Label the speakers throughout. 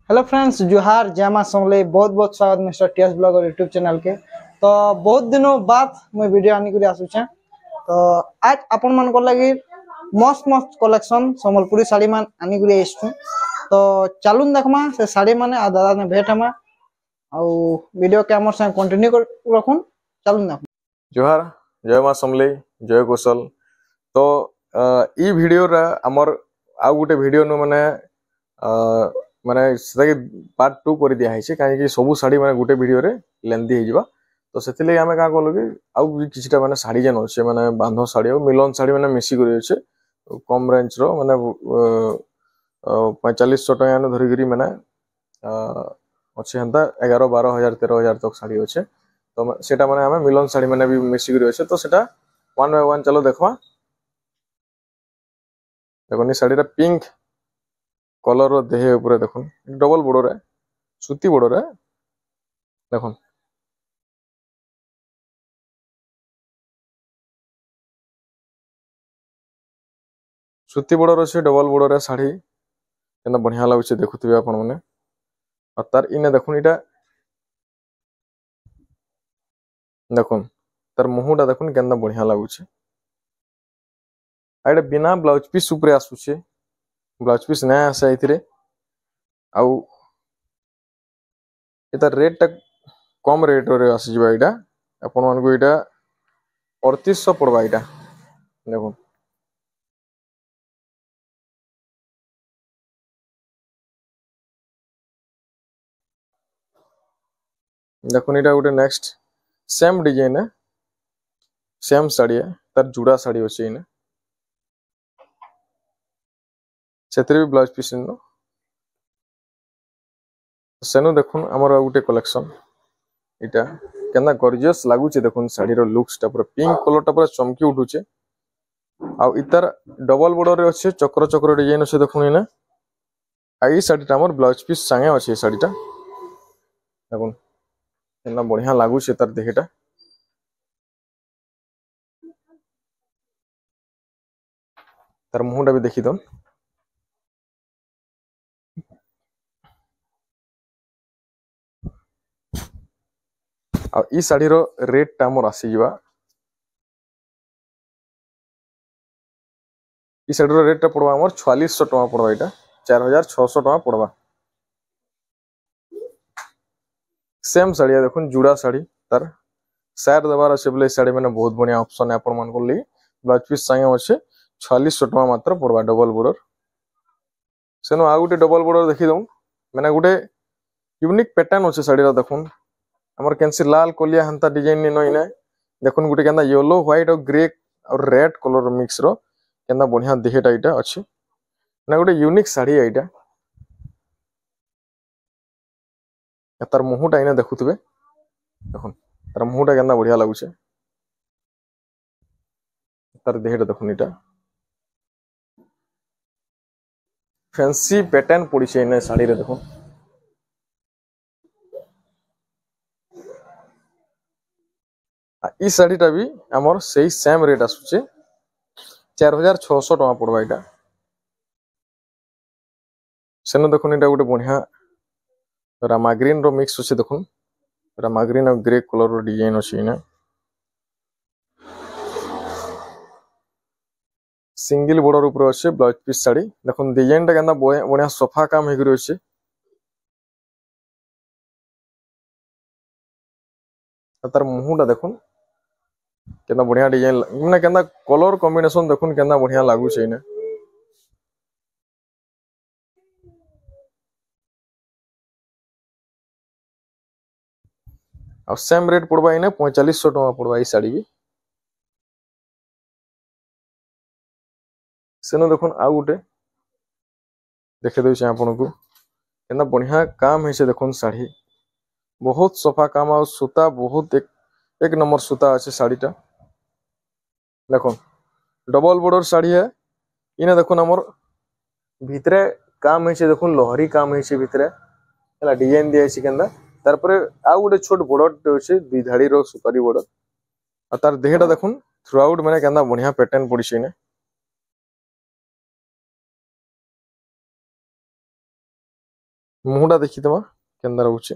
Speaker 1: Hello friends, जुहार जय मां समले। बहुत बहुत स्वागत मिस्टर टीएस ब्लॉग और यूट्यूब चैनल के। तो बहुत दिनों बाद मैं वीडियो आनी कर आसुचे। तो आज आपण मन को लगी मस्त मस्त कलेक्शन संबलपुरी साड़ी मान आनी कर आइछु। तो चलून देखमा से साड़ी माने आ दादा ने भेट हमा और वीडियो के हमर संग कंटिन्यू कर रखुन। चलून देख
Speaker 2: जोहार जय मां समले जय कौशल। तो ई वीडियो रा हमर आ गुटे वीडियो न माने माने सेटा के पार्ट 2 कर दिया है कहीं कि सब साड़ी माने गुटे वीडियो रे लेंथी हो जिबा। तो सेति ले हमें का कहलो कि आउ किछटा माने साड़ी जन होचे माने बांधो साड़ी और मिलन साड़ी माने मिसी करी होचे कम रेंज रो माने 4500 टका न धरी करी माने अच्छे हंता 11-12 हजार 13 हजार तक साड़ी होचे। तो सेटा माने हमें मिलन साड़ी माने भी मिसी करी होचे। तो सेटा वन बाय वन चलो देखवा। देखो नि साड़ी रा पिंक कलर रो देहे ऊपर देखो डबल बॉर्डर है सूती बॉर्डर है। देखो सूती बॉर्डर अच्छे डबल बॉर्डर है साड़ी केना बढ़िया लागुचे देखुथिबे आपण माने। और तार इने देखुन इटा देखुन तार मुहुटा देखुन केना बढ़िया लागुचे। आइडा बिना ब्लाउज पीस ऊपर आसुचे ब्लाउज पीस ना आसे इथिरे आउ इता रेट टा कम रेट रे आसी जिबा। इटा आपण मान को इटा 3800 पड़बा। इटा देखो देखो इटा गोटे नेक्स्ट सेम डिजाइन है सेम साड़ी है तार जुड़ा साड़ी होचे इने सेतरे भी ब्लाउज पीस नो सेनो देखुन हमर गोटे कलेक्शन इटा केना गॉर्जियस लागुचे। देखुन साड़ी रो लुक्स टा पूरा पिंक कलर टा पूरा चमकी उठुचे। आ इतार डबल बॉर्डर रे अच्छे चक्र चक्र डिजाइन अच्छे देखुन इने आई साड़ी टा हमर ब्लाउज पीस संगे अच्छे साड़ी टा देखुन केना बढ़िया लागुचे तार देहटा। तार मुहटा भी देखि दन आ ई साड़ी रो रेट टा हमर आसी जिबा। ई साड़ी रो रेट टा पड़वा हमर 4600 टका पड़वा। इटा 4600 टका पड़वा। सेम साड़ी है देखुन जुड़ा साड़ी तार साइड दबार अच्छे बोले साड़ी मैंने बहुत बढ़िया ऑप्शन है आपण मान को लगी ब्लाउज पीस संगे अच्छे 4600 टका मात्र पड़वा डबल बॉर्डर। सेनो आ गुटे डबल बॉर्डर देखि दउ मैंने गुटे यूनिक पैटर्न अच्छे साड़ी रा देखुन हमर कैंसी लाल कोलिया हंता डिजाइन नि नइने देखुन गुटे केंदा येलो व्हाइट और ग्रे और रेड कलर मिक्स रो केंदा बढ़िया देहेटा इटा अच्छे ना गुटे यूनिक साड़ी है इटा। तार मुहुटा इने देखुथबे देखुन तार मुहुटा केंदा बढ़िया लागुचे तार देहेटा देखुन इटा फैंसी पैटर्न पड़ी इने साड़ी रे देखुन। ई साड़ी टा भी हमर सही सेम रेट आसुचे 4600 टका पड़वा। इटा सेनो देखुन इटा गोटे बढ़िया रामा ग्रीन रो मिक्स अच्छे देखुन रामा ग्रीन और ग्रे कलर रो डिजाइन अच्छे इने सिंगल बॉर्डर ऊपर अच्छे ब्लाउज पीस साड़ी देखुन डिजाइन टा केंदा बढ़िया सोफा काम हेकरी अच्छे। तार मुहुटा देखुन केंदा बढ़िया डिजाइन माने केंदा कलर कॉम्बिनेशन देखुन केंदा बढ़िया लागू छै इने। और सेम रेट पड़वा इने 4500 टका पड़वा ई साड़ी भी। सेनो देखुन आ गुटे देखे दउ छै आपन को केंदा बढ़िया काम है से देखुन साड़ी बहुत सफा काम और सूता बहुत एक नंबर सूता अच्छे साड़ी टा देखो डबल बॉर्डर साड़ी है इने देखुन हमर भितरे काम है देखुन लोहरी काम है भितरे हला डिजाइन दिया है केंदा तार परे आ गुटे छोट बॉर्डर अच्छे दुई धाड़ी रो सुपारी बॉर्डर और तार देहटा देखुन थ्रू आउट माने केंदा बढ़िया पैटर्न पड़ी इने मुहटा देखिदमा केंदा रहउचे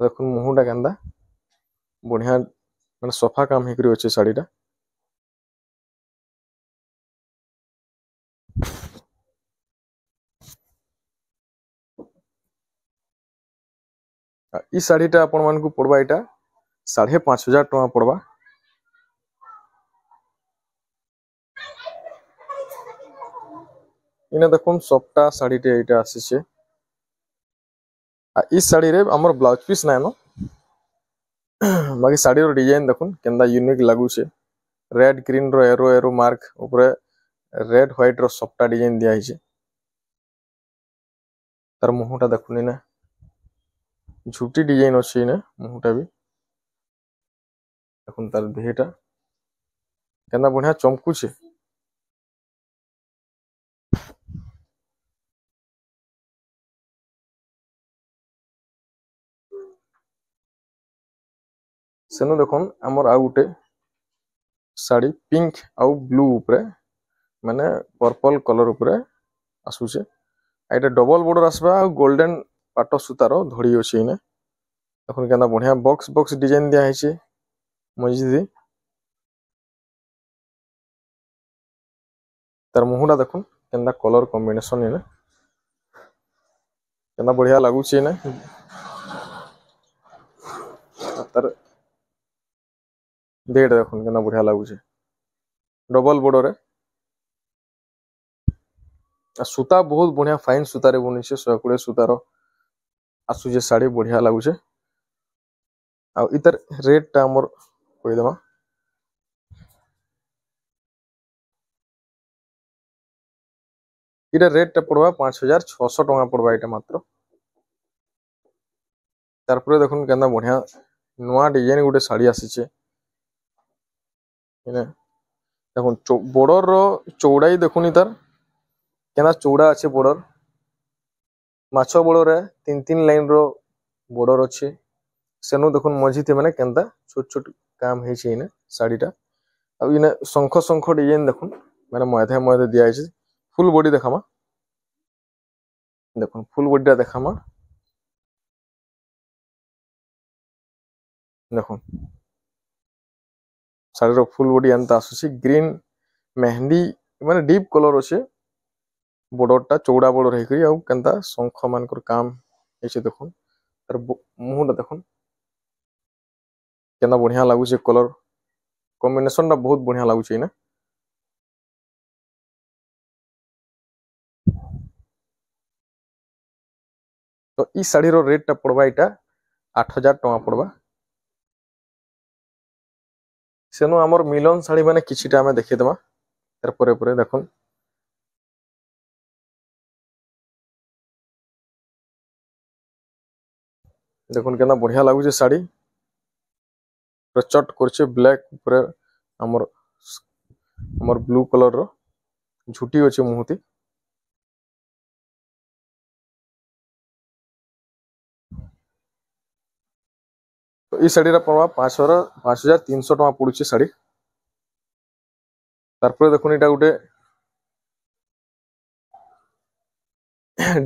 Speaker 2: देखुन मुहटा केंदा बढ़िया माने सफा काम हेकरी अच्छे साड़ीटा ई साड़ीटा आपण मानकु पड़वा एटा 5,500 टका पड़वा इने देखुन सफ्टा साड़ीटे एटा आसीचे ई साड़ी रे हमर ब्लाउज पीस नाय न बाकी साड़ी रो डिजाइन देखुन केंदा यूनिक लागू छे रेड ग्रीन रो एरो एरो मार्क ऊपर रेड व्हाइट रो सफ्टा डिजाइन दिया हिचे तार मुहटा देखुन इने झुटी डिजाइन अछि इने मुहटा भी देखुन तार देहटा केंदा बढ़िया चमकू छे सेनु देखुन हमर आ गुटे साड़ी पिंक आउ ब्लू ऊपर माने पर्पल कलर ऊपर आसुचे एटा डबल बॉर्डर आसबा आ गोल्डन पाटो सूतार धड़ी अछि इने देखुन केंदा बढ़िया बॉक्स बॉक्स डिजाइन दिया हिचे मजिदी तार मुहटा देखुन केंदा कलर कॉम्बिनेशन इने केंदा बढ़िया लागुचे इने तार देड़ देखुन केना बढ़िया लागुचे डबल बॉर्डर सूता बहुत बढ़िया फाइन सूता रे बनी छे 120 सूतार आसुचे साड़ी बढ़िया लागुचे आ इतर रेट टा हमर कोइ देमा इटा रेट टा पड़वा 5,600 टका पड़वा इटा मात्र तारपरे देखुन केना बढ़िया नुआ डिजाइन गुटे साड़ी आसीचे इने देखुन बॉर्डर रो चौड़ाई देखुनी तार केना चौड़ा अच्छे बॉर्डर माछो बॉर्डर रे 3-3 लाइन रो बॉर्डर अच्छे सेनु देखुन मझीते माने केंदा छोट छोट काम हेछि इने साड़ीटा आ इने शंख शंख डिजाइन देखुन माने मधे मधे दिया है फुल बॉडी देखामा देखुन फुल बॉडीटा देखामा देखुन साड़ी रो फुल बॉडी एंता आसुची ग्रीन मेहंदी माने डीप कलर अच्छे बॉर्डरटा चौड़ा बॉर्डर हेकरी आ केंता शंख मानकर काम हेछि देखुन तार मुहटा देखुन केना बढ़िया लागुचे कलर कॉम्बिनेशन टा बहुत बढ़िया लागुचे इने तो ई साड़ी रो रेट टा पड़वा इटा 8,000 टका पड़वा सेनु हमर मिलन साड़ी माने किछिटा हमें देखि देबा तार परे परे देखुन देखुन केना बढ़िया लागुचे साड़ी चट करछे ब्लैक ऊपर हमर हमर ब्लू कलर रो झुटी अछि मुहती तो ई साड़ी रा पड़वा 5,300 टका पड़ुचे साड़ी तारपरे देखुन इटा गुटे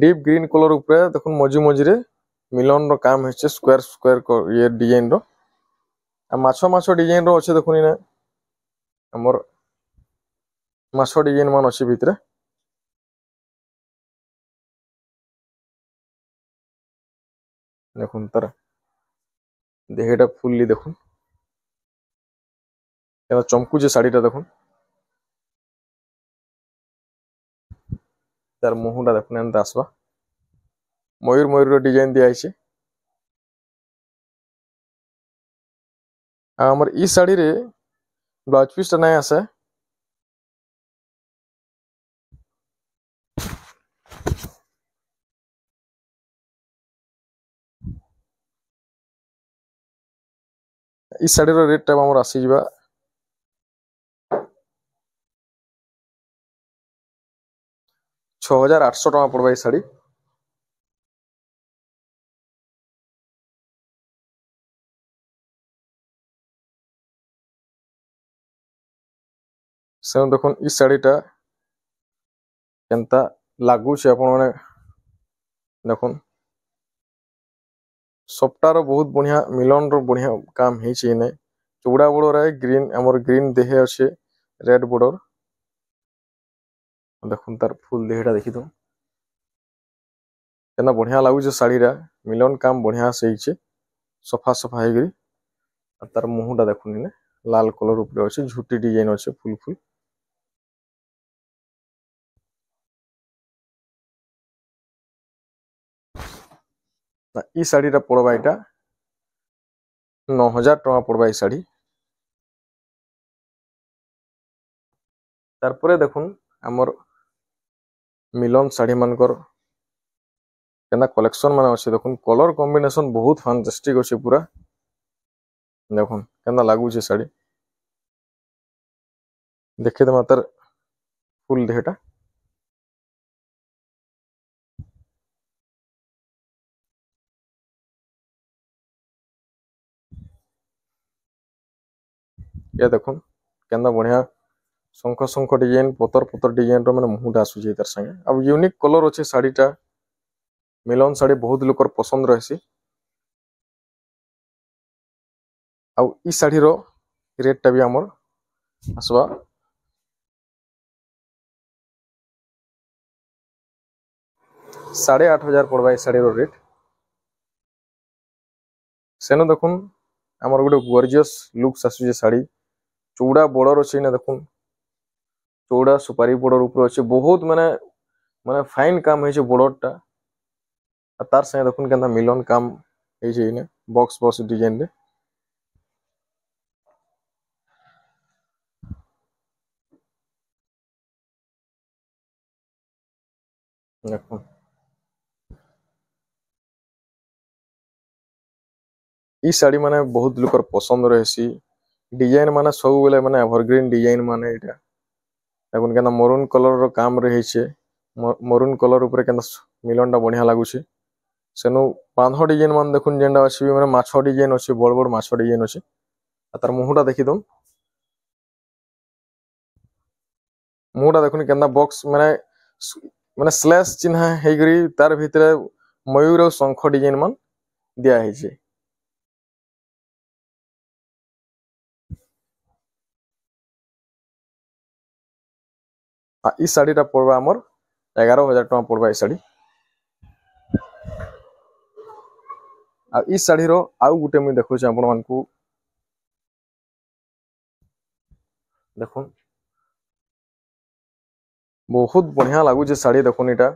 Speaker 2: डीप ग्रीन कलर ऊपर देखुन मझी मझी रे मिलन रो काम हेचे स्क्वायर स्क्वायर ये डिजाइन रो आ माछो माछो डिजाइन रो अच्छे देखुन इने हमर माछो डिजाइन मान अच्छे भितरे देखुन तार देहटा फुल्ली देखुन केना चमकुचे साड़ीटा देखुन तार मुहटा देखुन एंता आसबा मयूर मयूर रो डिजाइन दिया हिचे आ हमर ई साड़ी रे ब्लाउज पीस टा नै आसे ई साड़ी रो रेट टा हमर आसी जिबा 6,800 टका पड़वा ई साड़ी से देखुन ई साड़ीटा केनता लागुचे आपण माने देखुन सप्ताह बहुत बढ़िया मिलन रो बढ़िया काम है ने चौड़ा बॉर्डर है ग्रीन हमर ग्रीन देहे अच्छे रेड बॉर्डर देखुन तार फुल देहटा देखी दो केना बढ़िया लागुचे साड़ी रा मिलन काम बढ़िया से हिचे सफा सफा है गरी तार मुहटा देखुन ने लाल कलर ऊपर अच्छे झुटी डिजाइन अच्छे फुल फुल ई साड़ी रा पड़वा एटा 9000 टका पड़वा ई साड़ी तारपरे देखुन हमर मिलन साड़ी मानकर केना कलेक्शन माने अच्छे देखुन कलर कॉम्बिनेशन बहुत फैंटास्टिक अच्छे पूरा देखुन केना लागू छे साड़ी देखे दे मातर फुल देहटा ये देखुन केना बढ़िया शंख शंख डिजाइन पतर पतर डिजाइन रो माने मुहटा आसुचे तार संगे अब यूनिक कलर अच्छे साड़ीटा मिलन साड़ी बहुत लोकर पसंद रहसी आउ ई साड़ी रो रेट टा भी हमर आसवा 8500 पड़वा ई साड़ी रो रेट सेनो देखुन हमर गोटे गॉर्जियस लुक्स आसुचे साड़ी चौड़ा बॉर्डर अच्छे ना देखुन चौड़ा सुपारी बॉर्डर ऊपर अच्छे बहुत माने माने फाइन काम है बॉर्डर टा तार संगे देखुन केना मिलन काम है ने बॉक्स बॉक्स डिजाइन रे देखुन ई साड़ी माने बहुत लोकर पसंद रहसी डिजाइन माने सब बेले माने एवरग्रीन डिजाइन माने एटा देखुन केना मरून कलर रो काम रही छे मरून कलर ऊपर केना मिलन टा बढ़िया लागू छे सेनु बांधो डिजाइन मान देखुन जेंडा अछि माने माछो डिजाइन अछि बड़ बड़ माछो डिजाइन अछि तार मुहटा देखि दम मुहटा देखुन केना बॉक्स माने माने स्लैश चिन्ह हेगरी तार भितरे मयूर और शंख डिजाइन मान दिया है छे ई साड़ी टा पड़वा हमर 11000 टका पड़वा ई साड़ी आ ई साड़ी रो आउ गुटे मुई देखौ छ आपण मानकू देखुन बहुत बढ़िया लागू जे साड़ी देखुन इटा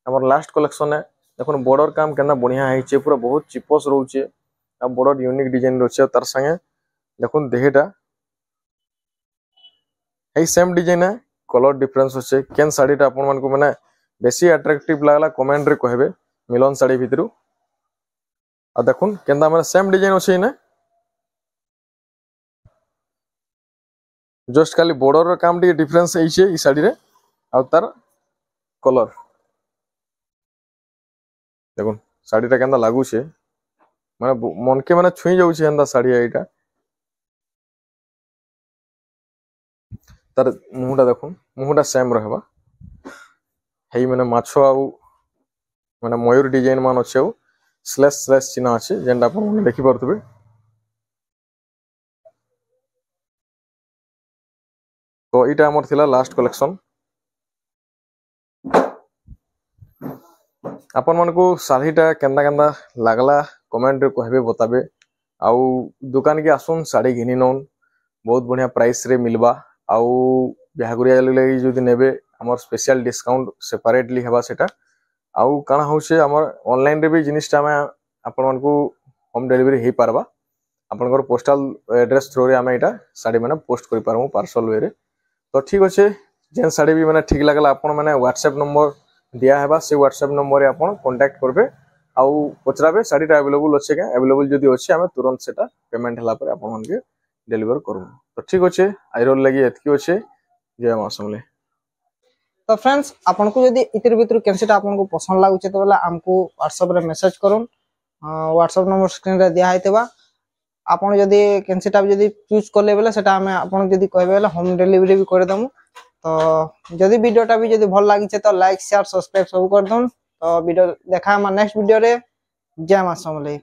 Speaker 2: हमर लास्ट कलेक्शन है देखुन बॉर्डर काम केना बढ़िया है छे पूरा बहुत चिपस रहउचे आ बॉर्डर यूनिक डिजाइन रहउचे तार संगे देखुन देहेटा है सेम डिजाइन है कलर डिफरेंस होचे केन साड़ीटा आपण मानकू माने बेसी अट्रैक्टिव लागला कमेंट रे कहबे मिलन साड़ी भितरु आ देखुन केनदा माने सेम डिजाइन होचे ने जस्ट खाली बॉर्डर रो काम टी डिफरेंस है छे ई साड़ी रे आ तार कलर देखुन साड़ीटा केनदा लागू छे माने मन के माने छुई जाउ छे एंदा साड़ी एटा तार मुहटा देखुन मुहटा सेम रहबा हेई माने माछो आउ माने मयूर डिजाइन मान अछि आउ स्लैश स्लैश चिन्ह अछि जेंडा आपण देखि परतबे तो इटा हमर थिला लास्ट कलेक्शन आपण मानको साड़ीटा केंदा केंदा लागला कमेंट रे कहबे बताबे आउ दुकान के आसुन साड़ी घिनी नोन बहुत बढ़िया प्राइस रे मिलबा आउ बिहागुरिया लगी जदि नेबे हमर स्पेशल डिस्काउंट सेपरेटली हेबा सेटा आउ काना होचे हमर ऑनलाइन रे भी जिनिसटा में आपण मानको होम डिलीवरी हे पारबा आपनकर पोस्टल एड्रेस थ्रू रे हम एटा साड़ी माने पोस्ट करि पारमु पार्सल वे रे तो ठीक अच्छे जेन साड़ी भी माने ठीक लागला आपण माने व्हाट्सएप नंबर दिया हेबा से व्हाट्सएप नंबर रे आपण कांटेक्ट करबे आउ पचराबे साड़ीटा अवेलेबल अच्छे क्या अवेलेबल जदि अच्छे आम तुरंत सेटा पेमेंट हला पर आपण मानके डिलीवर करू तो ठीक अच्छे आइरोल लगी एतकी अच्छे जय मां समले
Speaker 1: तो फ्रेंड्स आपन को यदि इतर भीतर कैंसिटा आपन को पसंद लागुचे तो बोला हमको व्हाट्सएप रे मैसेज करूँ व्हाट्सएप नंबर स्क्रीन रे दिया हेतबा आपन यदि कैंसिटा यदि चूज करले बेला सेटा हमें आपन यदि कहबे बेला होम डिलीवरी भी कर दमु तो यदि वीडियोटा भी यदि भल लागिचे तो लाइक शेयर सब्सक्राइब सब कर दम तो वीडियो देखा हम नेक्स्ट वीडियो रे जय मां समले।